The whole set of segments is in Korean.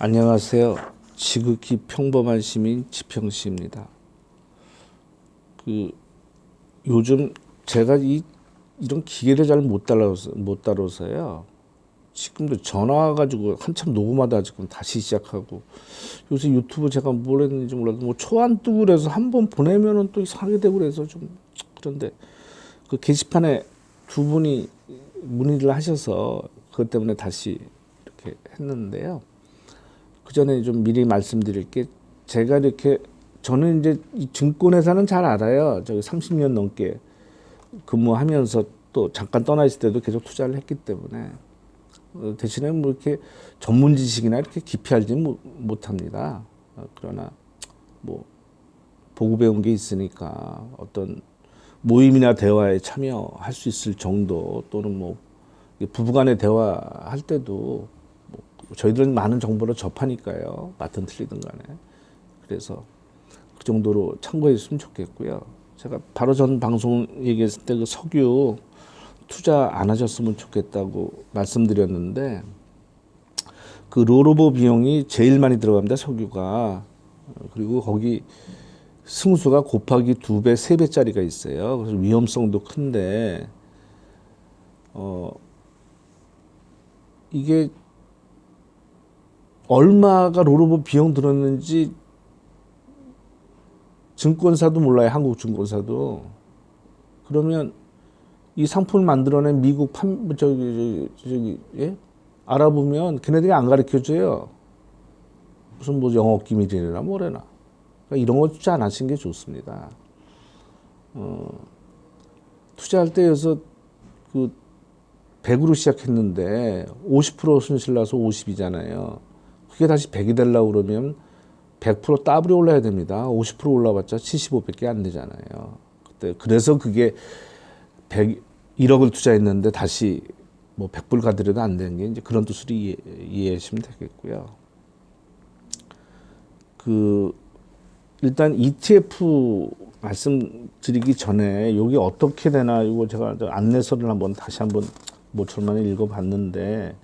안녕하세요. 지극히 평범한 시민 지평씨입니다. 요즘 제가 이런 기계를 잘 못 다뤄서요. 지금도 전화 와가지고 한참 녹음하다 지금 다시 시작하고, 요새 유튜브 제가 뭘 했는지 몰라도 뭐 초안 뜨고 그래서 한번 보내면은 또 이상하게 되고 그래서 좀 그런데, 그 게시판에 두 분이 문의를 하셔서 그것 때문에 다시 이렇게 했는데요. 그 전에 좀 미리 말씀드릴 게, 제가 이렇게 저는 이제 이 증권회사는 잘 알아요. 저기 30년 넘게 근무하면서 또 잠깐 떠나 있을 때도 계속 투자를 했기 때문에, 대신에 뭐 이렇게 전문 지식이나 이렇게 깊이 알지는 못합니다. 그러나 뭐 보고 배운 게 있으니까 어떤 모임이나 대화에 참여할 수 있을 정도, 또는 뭐 부부간의 대화할 때도 뭐 저희들은 많은 정보를 접하니까요. 맞든 틀리든 간에. 그래서 그 정도로 참고해 주시면 좋겠고요. 제가 바로 전 방송 얘기했을 때 그 석유 투자 안 하셨으면 좋겠다고 말씀드렸는데, 그 롤오버 비용이 제일 많이 들어갑니다. 석유가. 그리고 거기 승수가 곱하기 2배, 3배짜리가 있어요. 그래서 위험성도 큰데, 이게 얼마가 롤오버 비용 들었는지 증권사도 몰라요. 한국 증권사도. 그러면 이 상품을 만들어낸 미국 예? 알아보면 걔네들이 안 가르쳐 줘요. 무슨 뭐 영업 기밀이나 뭐래나. 그러니까 이런 거 투자 안 하시는 게 좋습니다. 투자할 때여서 그 100으로 시작했는데 50% 손실 나서 50이잖아요. 그게 다시 100이 되려고 그러면 100% 더블이 올라야 됩니다. 50% 올라봤자 75밖에 안 되잖아요. 그래서 그게 1억을 투자했는데 다시 뭐 100불 가더라도 안 되는 게 이제 그런 뜻으로 이해하시면 되겠고요. 일단 ETF 말씀드리기 전에 여기 어떻게 되나, 이거 제가 안내서를 다시 한번 모처럼 읽어봤는데,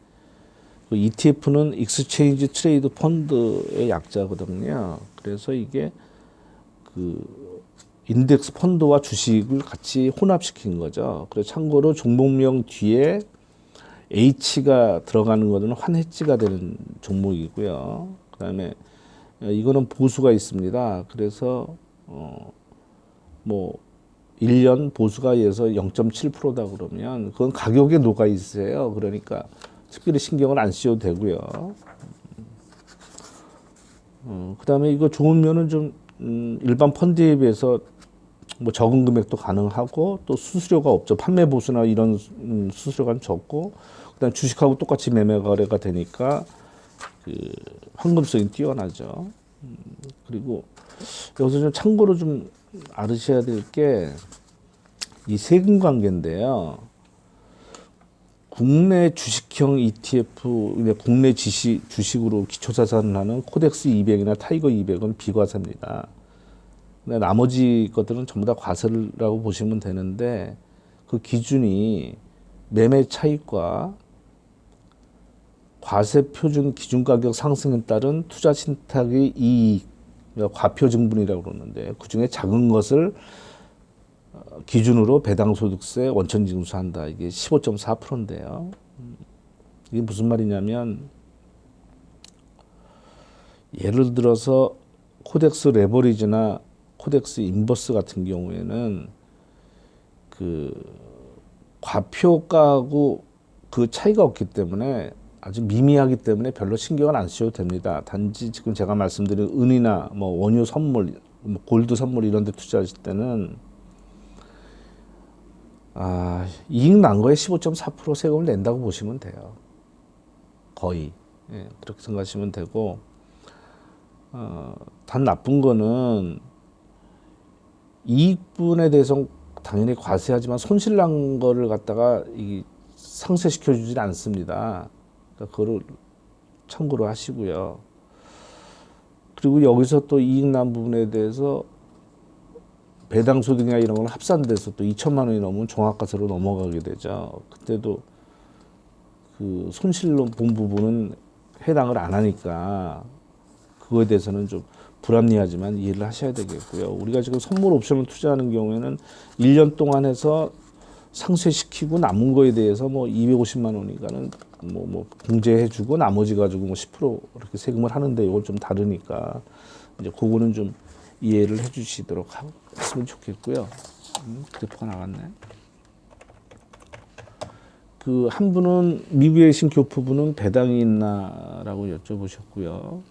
그 ETF는 익스체인지 트레이드 펀드의 약자거든요. 그래서 이게 그 인덱스 펀드와 주식을 같이 혼합시킨 거죠. 그래서 참고로 종목명 뒤에 H가 들어가는 것은 환해지가 되는 종목이고요. 그다음에 이거는 보수가 있습니다. 그래서 뭐 1년 보수가 예서 0.7%다 그러면 그건 가격에 녹아 있어요. 그러니까 특별히 신경을 안 쓰셔도 되고요. 그다음에 이거 좋은 면은 좀 일반 펀드에 비해서 뭐 적은 금액도 가능하고, 또 수수료가 없죠. 판매 보수나 이런 수수료가 적고, 그다음 주식하고 똑같이 매매 거래가 되니까 그 황금성이 뛰어나죠. 그리고 여기서 좀 참고로 좀 알으셔야 될 게 이 세금 관계인데요. 국내 주식형 ETF, 국내 주식으로 기초자산을 하는 코덱스 200이나 타이거 200은 비과세입니다. 근데 나머지 것들은 전부 다 과세라고 보시면 되는데, 그 기준이 매매 차익과 과세 표준 기준 가격 상승에 따른 투자 신탁의 이익, 과표 증분이라고 그러는데, 그 중에 작은 것을 기준으로 배당소득세 원천 징수한다. 이게 15.4%인데요. 이게 무슨 말이냐면, 예를 들어서 코덱스 레버리지나 코덱스 인버스 같은 경우에는 그 과표가하고 그 차이가 없기 때문에, 아주 미미하기 때문에 별로 신경을 안 쓰셔도 됩니다. 단지 지금 제가 말씀드린 은이나 뭐 원유 선물, 뭐 골드 선물 이런 데 투자하실 때는 이익 난 거에 15.4% 세금을 낸다고 보시면 돼요. 거의. 예, 그렇게 생각하시면 되고, 단 나쁜 거는 이익분에 대해서 당연히 과세하지만 손실 난 거를 갖다가 상쇄시켜 주질 않습니다. 그러니까 그거를 참고로 하시고요. 그리고 여기서 또 이익 난 부분에 대해서 배당소득이나 이런 건 합산돼서 또 2천만 원이 넘으면 종합과세로 넘어가게 되죠. 그때도 그 손실로 본 부분은 해당을 안 하니까 그거에 대해서는 좀 불합리하지만 이해를 하셔야 되겠고요. 우리가 지금 선물 옵션을 투자하는 경우에는 1년 동안 해서 상쇄시키고 남은 거에 대해서 뭐 250만 원이니까는 뭐 공제해주고 나머지 가지고 뭐 10% 이렇게 세금을 하는데 이걸 좀 다르니까 이제 그거는 좀 이해를 해주시도록 했으면 좋겠고요. 그래프가 나갔네. 그 한 분은 미국에 계신 교포분은 배당이 있나라고 여쭤보셨고요.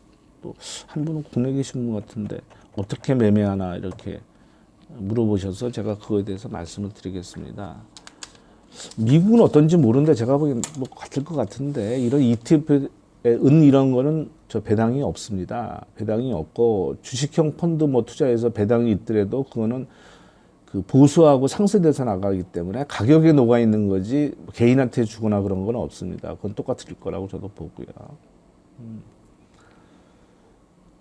또 한 분은 국내에 계신 분 같은데 어떻게 매매하나 이렇게 물어보셔서 제가 그거에 대해서 말씀을 드리겠습니다. 미국은 어떤지 모르는데 제가 보기엔 뭐 같을 것 같은데 이런 ETF에 이런 거는 저 배당이 없습니다. 배당이 없고 주식형 펀드 뭐 투자해서 배당이 있더라도 그거는 그 보수하고 상쇄돼서 나가기 때문에 가격에 녹아 있는 거지 개인한테 주거나 그런 건 없습니다. 그건 똑같을 거라고 저도 보고요.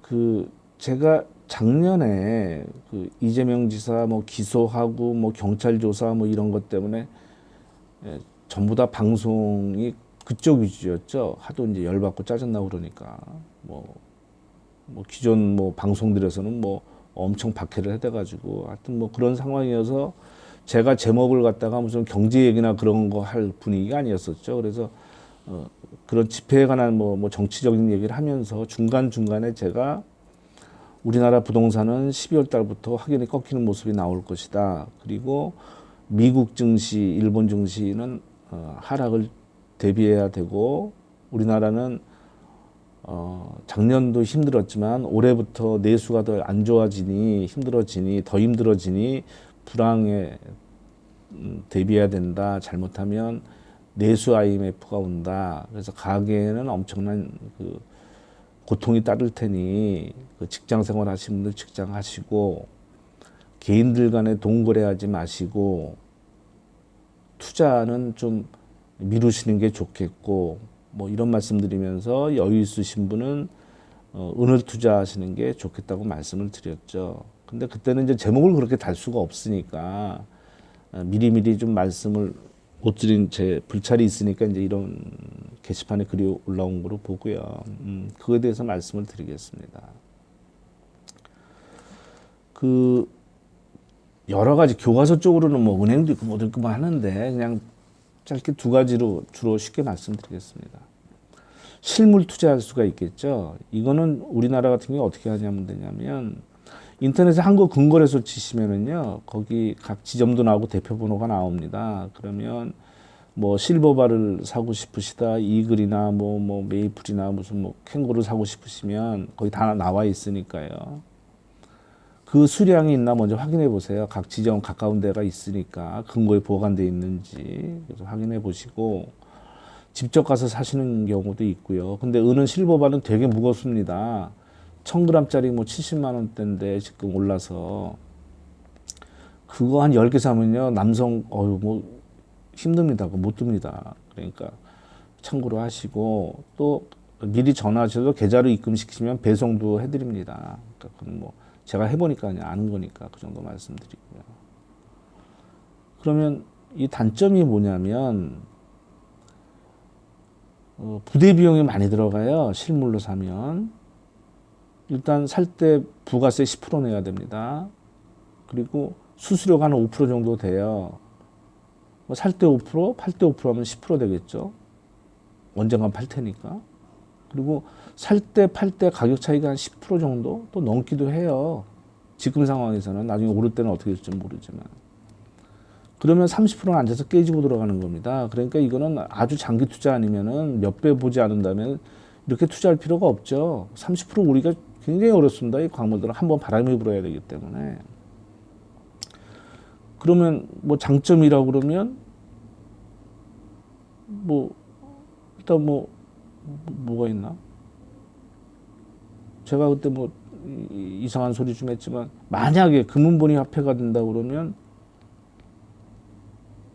그 제가 작년에 그 이재명 지사 뭐 기소하고 뭐 경찰 조사 뭐 이런 것 때문에 전부 다 방송이 그쪽 위주였죠. 하도 이제 열받고 짜증나고 그러니까 뭐 기존 뭐 방송들에서는 뭐 엄청 박해를 해대가지고 하여튼 뭐 그런 상황이어서 제가 제목을 갖다가 무슨 경제 얘기나 그런 거 할 분위기가 아니었었죠. 그래서 그런 집회에 관한 뭐 정치적인 얘기를 하면서 중간중간에 제가 우리나라 부동산은 12월 달부터 확연히 꺾이는 모습이 나올 것이다. 그리고 미국 증시, 일본 증시는 하락을 대비해야 되고 우리나라는 작년도 힘들었지만 올해부터 내수가 더 안 좋아지니 힘들어지니 더 힘들어지니 불황에 대비해야 된다. 잘못하면 내수 IMF가 온다. 그래서 가계에는 엄청난 그 고통이 따를 테니 그 직장 생활 하시는 분들 직장 하시고 개인들 간에 동거래하지 마시고 투자는 좀 미루시는 게 좋겠고 뭐 이런 말씀드리면서 여유 있으신 분은 은을 투자하시는 게 좋겠다고 말씀을 드렸죠. 근데 그때는 이제 제목을 그렇게 달 수가 없으니까 미리미리 좀 말씀을 못 드린 제 불찰이 있으니까 이제 이런 게시판에 글이 올라온 거로 보고요. 그거에 대해서 말씀을 드리겠습니다. 그 여러 가지 교과서 쪽으로는 뭐 은행도 있고 뭐도 있고 뭐 하는데 그냥 짧게 두 가지로 주로 쉽게 말씀드리겠습니다. 실물 투자할 수가 있겠죠. 이거는 우리나라 같은 경우에 어떻게 하냐면 되냐면 인터넷에 한국금거래소 치시면은요 거기 각 지점도 나오고 대표번호가 나옵니다. 그러면 뭐 실버바를 사고 싶으시다 이글이나 뭐 메이플이나 무슨 뭐 캥거루 사고 싶으시면 거기 다 나와 있으니까요. 그 수량이 있나 먼저 확인해 보세요. 각 지점 가까운 데가 있으니까 금고에 보관돼 있는지 그래서 확인해 보시고 직접 가서 사시는 경우도 있고요. 근데 은은 실버바는 되게 무겁습니다. 1000g짜리 뭐 70만 원대인데 지금 올라서 그거 한 10개 사면요 남성 뭐 힘듭니다. 못 듭니다. 그러니까 참고로 하시고 또 미리 전화하셔서 계좌로 입금시키시면 배송도 해드립니다. 그러니까 그건 뭐 제가 해보니까 그냥 아는 거니까 그 정도 말씀드리고요. 그러면 이 단점이 뭐냐면 부대 비용이 많이 들어가요. 실물로 사면. 일단 살 때 부가세 10% 내야 됩니다. 그리고 수수료가 한 5% 정도 돼요. 뭐 살 때 5%, 팔 때 5% 하면 10% 되겠죠. 언젠간 팔 테니까. 그리고 살 때, 팔 때 가격 차이가 한 10% 정도 또 넘기도 해요. 지금 상황에서는 나중에 오를 때는 어떻게 될지 모르지만. 그러면 30%는 앉아서 깨지고 들어가는 겁니다. 그러니까 이거는 아주 장기 투자 아니면은 몇 배 보지 않는다면 이렇게 투자할 필요가 없죠. 30% 우리가 굉장히 어렵습니다. 이 광물들은 한번 바람이 불어야 되기 때문에. 그러면 뭐 장점이라고 그러면 뭐 일단 뭐가 있나? 제가 그때 뭐 이상한 소리 좀 했지만 만약에 금은본위 화폐가 된다 그러면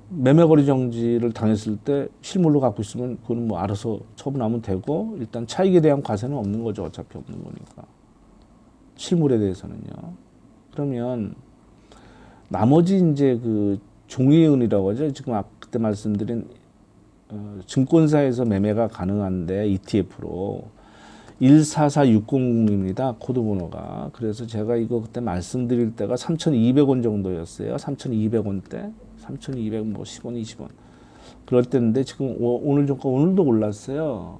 매매거래 정지를 당했을 때 실물로 갖고 있으면 그건 뭐 알아서 처분하면 되고 일단 차익에 대한 과세는 없는 거죠. 어차피 없는 거니까. 실물에 대해서는요. 그러면 나머지 이제 그 종이은이라고 하죠. 지금 그때 말씀드린 증권사에서 매매가 가능한데 ETF로 144600입니다. 코드 번호가. 그래서 제가 이거 그때 말씀드릴 때가 3,200원 정도였어요. 3,200원대. 3,200, 뭐 10원, 20원. 그럴 때인데 지금 오늘 종가 오늘도 올랐어요.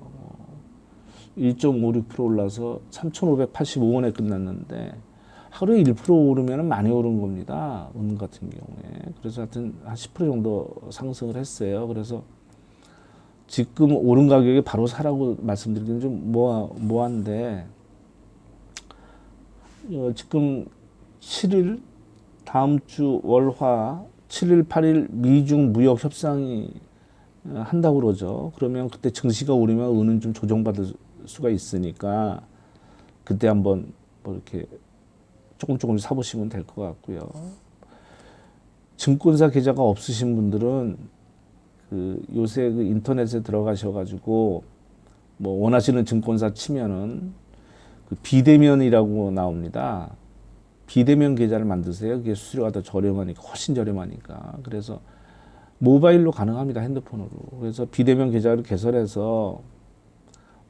1.56% 올라서 3,585원에 끝났는데 하루에 1% 오르면 많이 오른 겁니다. 은 같은 경우에. 그래서 하여튼 한 10% 정도 상승을 했어요. 그래서 지금 오른 가격에 바로 사라고 말씀드리기는 좀 모호한데 지금 7일 다음 주 월화 7일 8일 미중 무역 협상이 한다고 그러죠. 그러면 그때 증시가 오르면 은은 좀 조정받을 수가 있으니까 그때 한번 뭐 이렇게 조금 사보시면 될 것 같고요. 증권사 계좌가 없으신 분들은 그 요새 그 인터넷에 들어가셔가지고 뭐 원하시는 증권사 치면은 그 비대면이라고 나옵니다. 비대면 계좌를 만드세요. 그게 수수료가 더 저렴하니까 훨씬 저렴하니까. 그래서 모바일로 가능합니다. 핸드폰으로. 그래서 비대면 계좌를 개설해서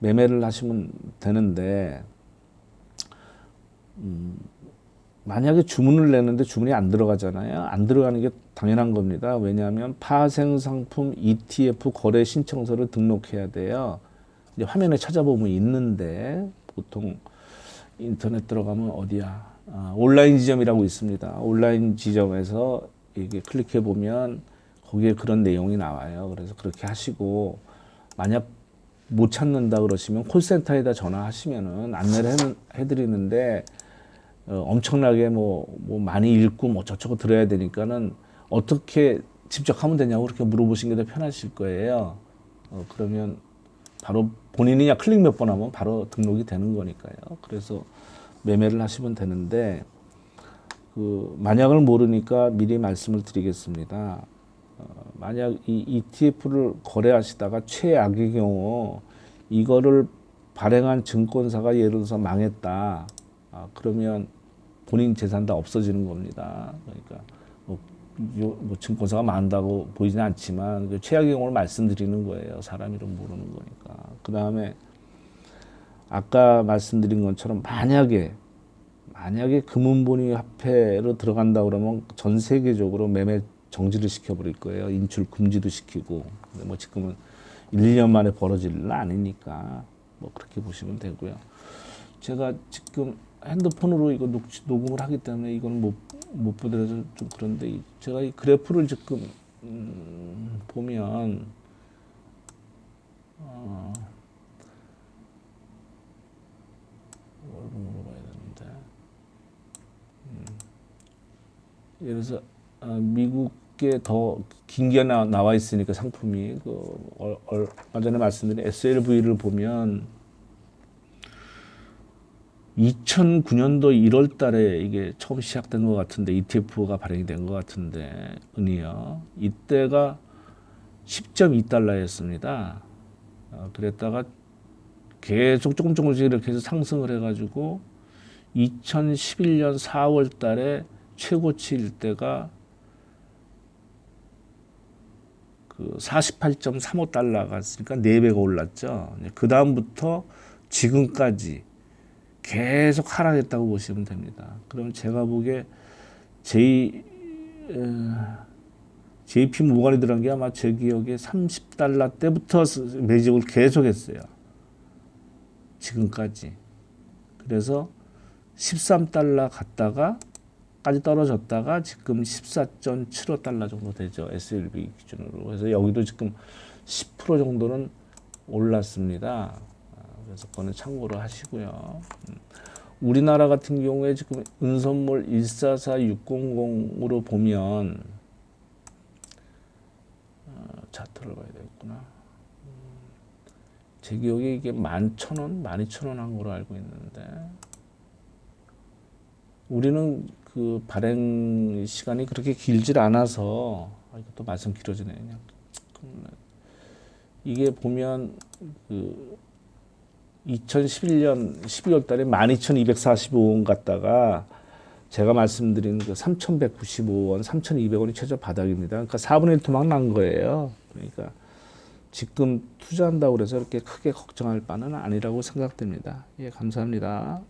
매매를 하시면 되는데 만약에 주문을 내는데 주문이 안 들어가잖아요. 안 들어가는 게 당연한 겁니다. 왜냐하면 파생상품 ETF 거래 신청서를 등록해야 돼요. 이제 화면에 찾아보면 있는데 보통 인터넷 들어가면 어디야? 온라인 지점이라고 있습니다. 온라인 지점에서 이게 클릭해 보면 거기에 그런 내용이 나와요. 그래서 그렇게 하시고 만약 못 찾는다 그러시면 콜센터에다 전화하시면은 안내를 해드리는데 엄청나게 뭐 많이 읽고 뭐 저쩌고 들어야 되니까는 어떻게 직접 하면 되냐고 그렇게 물어보시는 게 더 편하실 거예요. 그러면 바로 본인이 그냥 클릭 몇 번 하면 바로 등록이 되는 거니까요. 그래서 매매를 하시면 되는데 그 만약을 모르니까 미리 말씀을 드리겠습니다. 만약 이 ETF를 거래하시다가 최악의 경우 이거를 발행한 증권사가 예를 들어서 망했다. 그러면 본인 재산 다 없어지는 겁니다. 그러니까 뭐 증권사가 망한다고 보이지는 않지만 그 최악의 경우를 말씀드리는 거예요. 사람 이름 모르는 거니까. 그 다음에 아까 말씀드린 것처럼 만약에 금은본위 화폐로 들어간다 그러면 전 세계적으로 매매 정지를 시켜버릴 거예요. 인출 금지도 시키고. 근데 뭐 지금은 1, 2년 만에 벌어질 일은 아니니까 뭐 그렇게 보시면 되고요. 제가 지금 핸드폰으로 이거 녹음을 하기 때문에 이건 못 보더라도 좀 그런데 제가 이 그래프를 지금 보면 뭘 물어봐야 되는데 예를 들어서 미국에 더 긴 게 나와 있으니까 상품이 얼마 전에 말씀드린 SLV를 보면 2009년도 1월 달에 이게 처음 시작된 것 같은데 ETF가 발행이 된 것 같은데 은이요. 이때가 10.2달러였습니다. 그랬다가 계속 조금씩 이렇게 해서 상승을 해가지고 2011년 4월 달에 최고치일 때가 그 48.35달러가 갔으니까 4배가 올랐죠. 그 다음부터 지금까지 계속 하락했다고 보시면 됩니다. 그럼 제가 보기에 JP 모건이 들어간 게 아마 제 기억에 30달러 때부터 매집을 계속했어요. 지금까지. 그래서 13달러 갔다가 까지 떨어졌다가 지금 14.75달러 정도 되죠. SLB 기준으로. 그래서 여기도 지금 10% 정도는 올랐습니다. 그래서 그거는 참고로 하시고요. 우리나라 같은 경우에 지금 은선몰 144600으로 보면 차트를 봐야 되겠구나. 제 기억에 이게 11,000원, 12,000원 한 거로 알고 있는데 우리는 그 발행 시간이 그렇게 길질 않아서 이것도 말씀 길어지네. 그냥 이게 보면 그 2011년 12월 달에 12,245원 갔다가 제가 말씀드린 그 3,195원, 3,200원이 최저 바닥입니다. 그러니까 4분의 1 토막 난 거예요. 그러니까 지금 투자한다고 그래서 이렇게 크게 걱정할 바는 아니라고 생각됩니다. 예, 감사합니다.